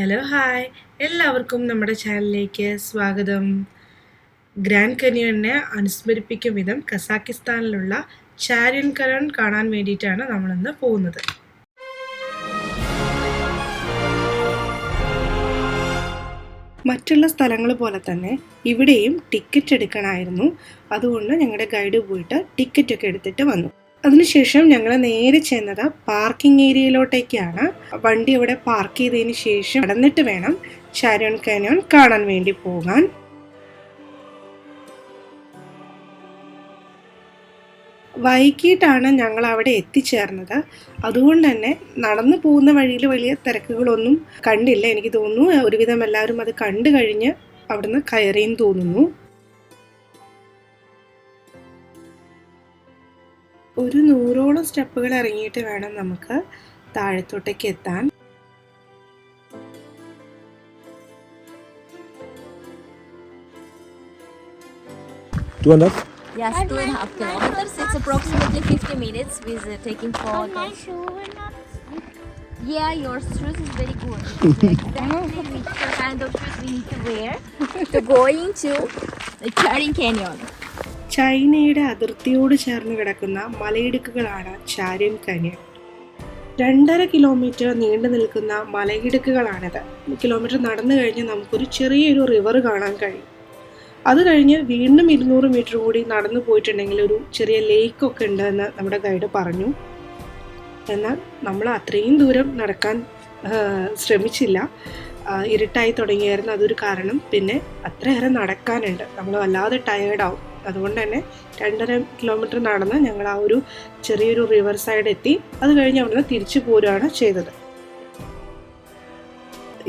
Hello hi എല്ലാവർക്കും നമ്മുടെ ചാനലിലേക്ക് സ്വാഗതം. ഗ്രാൻഡ് കനിയനെ അനുസ്മരിപ്പിക്കും വിധം കസാക്കിസ്ഥാനിലുള്ള ചാരിയൻ കനാൻ കാണാൻ വേണ്ടിയിട്ടാണ് നമ്മളിന്ന് പോകുന്നത്. മറ്റുള്ള സ്ഥലങ്ങൾ പോലെ തന്നെ ഇവിടെയും ടിക്കറ്റ് എടുക്കണമായിരുന്നു. അതുകൊണ്ട് ഞങ്ങളുടെ ഗൈഡ് പോയിട്ട് ടിക്കറ്റൊക്കെ എടുത്തിട്ട് വന്നു. അതിനുശേഷം ഞങ്ങൾ നേരെ ചെന്നത് പാർക്കിംഗ് ഏരിയയിലോട്ടേക്കാണ്. വണ്ടി അവിടെ പാർക്ക് ചെയ്തതിന് ശേഷം നടന്നിട്ട് വേണം ചാരിയൻ കാനിയോൺ കാണാൻ വേണ്ടി പോകാൻ. വൈകിട്ടാണ് ഞങ്ങൾ അവിടെ എത്തിച്ചേർന്നത്. അതുകൊണ്ട് തന്നെ നടന്നു പോകുന്ന വഴിയിൽ വലിയ തിരക്കുകളൊന്നും കണ്ടില്ല. എനിക്ക് തോന്നുന്നു ഒരുവിധം എല്ലാവരും അത് കണ്ടു കഴിഞ്ഞ് അവിടുന്ന് കയറിയും തോന്നുന്നു. ഒരു 100ഓളം സ്റ്റെപ്പുകൾ ഇറങ്ങിയിട്ട് വേണം നമുക്ക് താഴത്തോട്ടേക്ക് എത്താൻ. Yes, 2.5 kilometers. It's approximately 50 minutes with taking photos. Yeah, your shoes is very good. Exactly which kind of shoes we need to wear to going to the Charian Canyon. ചൈനയുടെ അതിർത്തിയോട് ചേർന്ന് കിടക്കുന്ന മലയിടുക്കുകളാണ് ചാരിയൻ കാനിയൻ. 2.5 കിലോമീറ്റർ നീണ്ടു നിൽക്കുന്ന മലയിടുക്കുകളാണിത്. Kilometre നടന്നു കഴിഞ്ഞ് നമുക്കൊരു ചെറിയൊരു river കാണാൻ കഴിയും. അത് കഴിഞ്ഞ് വീണ്ടും 200 മീറ്റർ കൂടി നടന്നു പോയിട്ടുണ്ടെങ്കിൽ ഒരു ചെറിയ ലേക്കൊക്കെ ഉണ്ടെന്ന് നമ്മുടെ ഗൈഡ് പറഞ്ഞു. എന്നാൽ നമ്മൾ അത്രയും ദൂരം നടക്കാൻ ശ്രമിച്ചില്ല. ഇരുട്ടായി തുടങ്ങിയായിരുന്നു അതൊരു കാരണം. പിന്നെ അത്രയേറെ നടക്കാനുണ്ട്, നമ്മൾ വല്ലാതെ ടയേർഡാവും. അതുകൊണ്ട് തന്നെ 2.5 കിലോമീറ്റർ നടന്ന് ഞങ്ങൾ ആ ഒരു ചെറിയൊരു റിവർ സൈഡ് എത്തി. അത് കഴിഞ്ഞ് അവിടുന്ന് തിരിച്ചു പോരുകയാണ് ചെയ്തത്.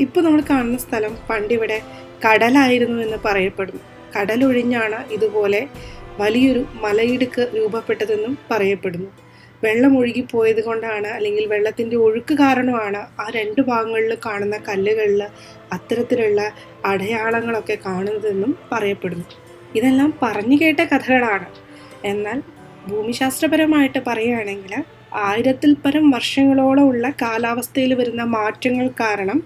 ഇപ്പോൾ നമ്മൾ കാണുന്ന സ്ഥലം പണ്ടിവിടെ കടലായിരുന്നു എന്ന് പറയപ്പെടുന്നു. കടലൊഴിഞ്ഞാണ് ഇതുപോലെ വലിയൊരു മലയിടുക്ക് രൂപപ്പെട്ടതെന്നും പറയപ്പെടുന്നു. വെള്ളം ഒഴുകിപ്പോയത് കൊണ്ടാണ്, അല്ലെങ്കിൽ വെള്ളത്തിൻ്റെ ഒഴുക്ക് കാരണമാണ് ആ 2 ഭാഗങ്ങളിൽ കാണുന്ന കല്ലുകളിൽ അത്തരത്തിലുള്ള അടയാളങ്ങളൊക്കെ കാണുന്നതെന്നും പറയപ്പെടുന്നു. ഇതെല്ലാം പറഞ്ഞു കേട്ട കഥകളാണ്. എന്നാൽ ഭൂമിശാസ്ത്രപരമായിട്ട് പറയുകയാണെങ്കിൽ 1000-ൽ പരം വർഷങ്ങളോളം ഉള്ള കാലാവസ്ഥയിൽ വരുന്ന മാറ്റങ്ങൾ കാരണം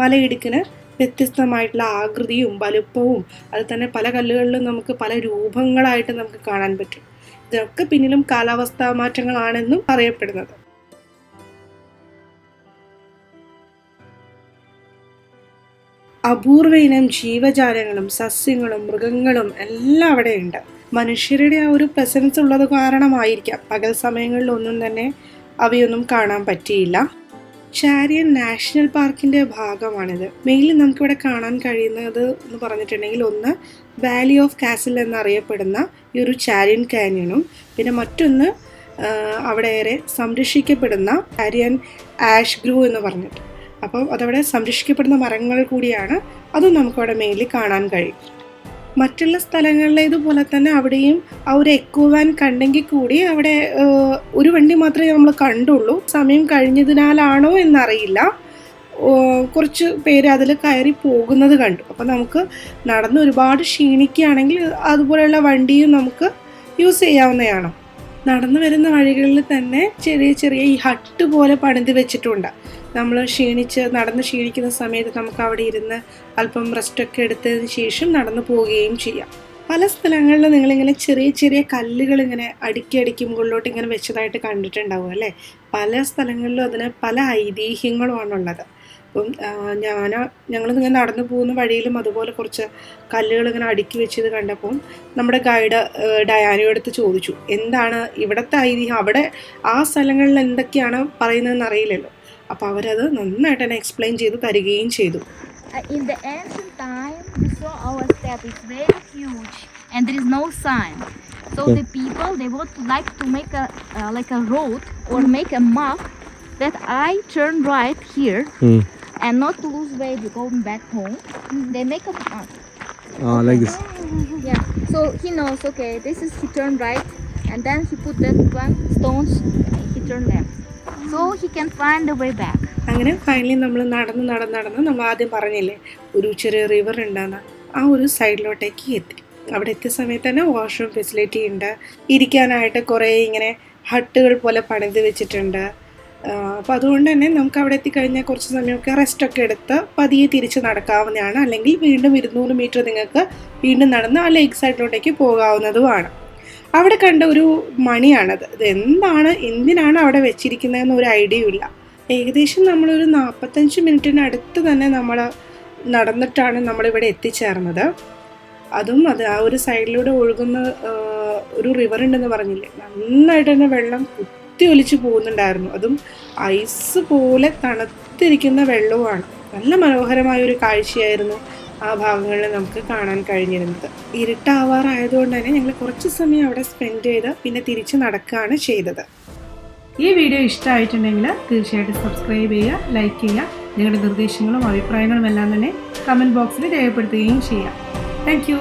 മലയിടുക്കിന് വ്യത്യസ്തമായിട്ടുള്ള ആകൃതിയും വലുപ്പവും, അത് തന്നെ പല കല്ലുകളിലും നമുക്ക് പല രൂപങ്ങളായിട്ട് നമുക്ക് കാണാൻ പറ്റും. ഇതൊക്കെ പിന്നിലും കാലാവസ്ഥാ മാറ്റങ്ങളാണെന്നും പറയപ്പെടുന്നത്. അപൂർവ ഇനം ജീവജാലങ്ങളും സസ്യങ്ങളും മൃഗങ്ങളും എല്ലാം അവിടെ ഉണ്ട്. മനുഷ്യരുടെ ആ ഒരു പ്രസൻസ് ഉള്ളത് കാരണമായിരിക്കാം പകൽ സമയങ്ങളിലൊന്നും തന്നെ അവയൊന്നും കാണാൻ പറ്റിയില്ല. ചാരിയൻ നാഷണൽ പാർക്കിൻ്റെ ഭാഗമാണിത്. മെയിൻലി നമുക്കിവിടെ കാണാൻ കഴിയുന്നത് എന്ന് പറഞ്ഞിട്ടുണ്ടെങ്കിൽ, ഒന്ന് വാലി ഓഫ് കാസിൽ എന്നറിയപ്പെടുന്ന ഈ ഒരു ചാരിയൻ കാനിയനും, പിന്നെ മറ്റൊന്ന് അവിടെ ഏറെ സംരക്ഷിക്കപ്പെടുന്ന ചാരിയൻ ആഷ് ഗ്രൂവ് എന്ന് പറഞ്ഞിട്ട്. അപ്പം അതവിടെ സംരക്ഷിക്കപ്പെടുന്ന മരങ്ങൾ കൂടിയാണ്. അതും നമുക്കവിടെ മെയിൻലി കാണാൻ കഴിയും. മറ്റുള്ള സ്ഥലങ്ങളിലേതുപോലെ തന്നെ അവിടെയും ആ ഒരു എക്കോ വാൻ കണ്ടെങ്കിൽ കൂടി അവിടെ ഒരു വണ്ടി മാത്രമേ നമ്മൾ കണ്ടുള്ളൂ. സമയം കഴിഞ്ഞതിനാലാണോ എന്നറിയില്ല, കുറച്ച് പേര് അതിൽ കയറി പോകുന്നത് കണ്ടു. അപ്പം നമുക്ക് നടന്ന് ഒരുപാട് ക്ഷീണിക്കുകയാണെങ്കിൽ അതുപോലെയുള്ള വണ്ടിയും നമുക്ക് യൂസ് ചെയ്യാവുന്നതാണ്. നടന്നു വരുന്ന വഴികളിൽ തന്നെ ചെറിയ ചെറിയ ഈ ഹട്ട് പോലെ പണിത് വെച്ചിട്ടുണ്ട്. നമ്മൾ നടന്ന് ക്ഷീണിക്കുന്ന സമയത്ത് നമുക്ക് അവിടെ ഇരുന്ന് അല്പം റെസ്റ്റൊക്കെ എടുത്തതിന് ശേഷം നടന്നു പോവുകയും ചെയ്യാം. പല സ്ഥലങ്ങളിൽ നിങ്ങളിങ്ങനെ ചെറിയ ചെറിയ കല്ലുകൾ ഇങ്ങനെ അടുക്കി മുകളിലോട്ട് ഇങ്ങനെ വെച്ചതായിട്ട് കണ്ടിട്ടുണ്ടാവും അല്ലേ. പല സ്ഥലങ്ങളിലും അതിന് പല ഐതിഹ്യങ്ങളുമാണുള്ളത്. അപ്പം ഞങ്ങളിങ്ങനെ നടന്നു പോകുന്ന വഴിയിലും അതുപോലെ കുറച്ച് കല്ലുകൾ ഇങ്ങനെ അടുക്കി വെച്ചത് കണ്ടപ്പോൾ നമ്മുടെ ഗൈഡ് ഡയാനയോടുത്ത് ചോദിച്ചു, എന്താണ് ഇവിടുത്തെ ഐതിഹ്യം, അവിടെ ആ സ്ഥലങ്ങളിൽ എന്തൊക്കെയാണ് പറയുന്നതെന്ന് അറിയില്ലല്ലോ. അപ്പോൾ അവരത് നന്നായിട്ട് തന്നെ എക്സ്പ്ലെയിൻ ചെയ്ത് തരികയും ചെയ്തു. In the ancient time, we saw our step is very huge and there is no sign. So the people, they would like to make a road or make a map that I turn right here and not to lose way going back home. They make a map. Like this. Yeah. So he knows, okay, this is he turn right, and then he put that one stones, he turn left. So he can find the way back. അങ്ങനെ finally നമ്മൾ നടന്ന് നമ്മൾ ആദ്യം പറഞ്ഞില്ലേ ഒരു ചെറിയ river ഉണ്ടെന്ന്, ആ ഒരു സൈഡിലോട്ടേക്ക് എത്തി. അവിടെ എത്തിയ സമയത്ത് തന്നെ വാഷ്റൂം ഫെസിലിറ്റി ഉണ്ട്. ഇരിക്കാനായിട്ട് കുറേ ഇങ്ങനെ ഹട്ടുകൾ പോലെ പണിത് വെച്ചിട്ടുണ്ട്. അപ്പോൾ അതുകൊണ്ട് തന്നെ നമുക്ക് അവിടെ എത്തിക്കഴിഞ്ഞാൽ കുറച്ച് സമയമൊക്കെ റെസ്റ്റൊക്കെ എടുത്ത് പതിയെ തിരിച്ച് നടക്കാവുന്നതാണ്. അല്ലെങ്കിൽ വീണ്ടും 200 മീറ്റർ നിങ്ങൾക്ക് വീണ്ടും നടന്ന് ആ ലേക്ക് സൈഡിലോട്ടേക്ക് പോകാവുന്നതുമാണ്. അവിടെ കണ്ട ഒരു മണിയാണത്. ഇത് എന്തിനാണ് അവിടെ വെച്ചിരിക്കുന്നതെന്ന് ഒരു ഐഡിയ ഇല്ല. ഏകദേശം നമ്മളൊരു 45 മിനിറ്റിനടുത്ത് തന്നെ നമ്മൾ നടന്നിട്ടാണ് നമ്മളിവിടെ എത്തിച്ചേർന്നത്. അതും ആ ഒരു സൈഡിലൂടെ ഒഴുകുന്ന ഒരു റിവർ ഉണ്ടെന്ന് പറഞ്ഞില്ലേ, നന്നായിട്ട് തന്നെ വെള്ളം കുത്തി ഒലിച്ച് പോകുന്നുണ്ടായിരുന്നു. അതും ഐസ് പോലെ തണുത്തിരിക്കുന്ന വെള്ളവുമാണ്. നല്ല മനോഹരമായ ഒരു കാഴ്ചയായിരുന്നു ആ ഭാഗങ്ങളിൽ നമുക്ക് കാണാൻ കഴിഞ്ഞിരുന്നത്. ഇരുട്ടാവാറായതുകൊണ്ട് തന്നെ ഞങ്ങൾ കുറച്ച് സമയം അവിടെ സ്പെൻഡ് ചെയ്ത് പിന്നെ തിരിച്ച് നടക്കുകയാണ് ചെയ്തത്. ഈ വീഡിയോ ഇഷ്ടമായിട്ടുണ്ടെങ്കിൽ തീർച്ചയായിട്ടും സബ്സ്ക്രൈബ് ചെയ്യുക, ലൈക്ക് ചെയ്യുക. നിങ്ങളുടെ നിർദ്ദേശങ്ങളും അഭിപ്രായങ്ങളും എല്ലാം തന്നെ കമൻറ്റ് ബോക്സിൽ രേഖപ്പെടുത്തുകയും ചെയ്യാം. Thank you.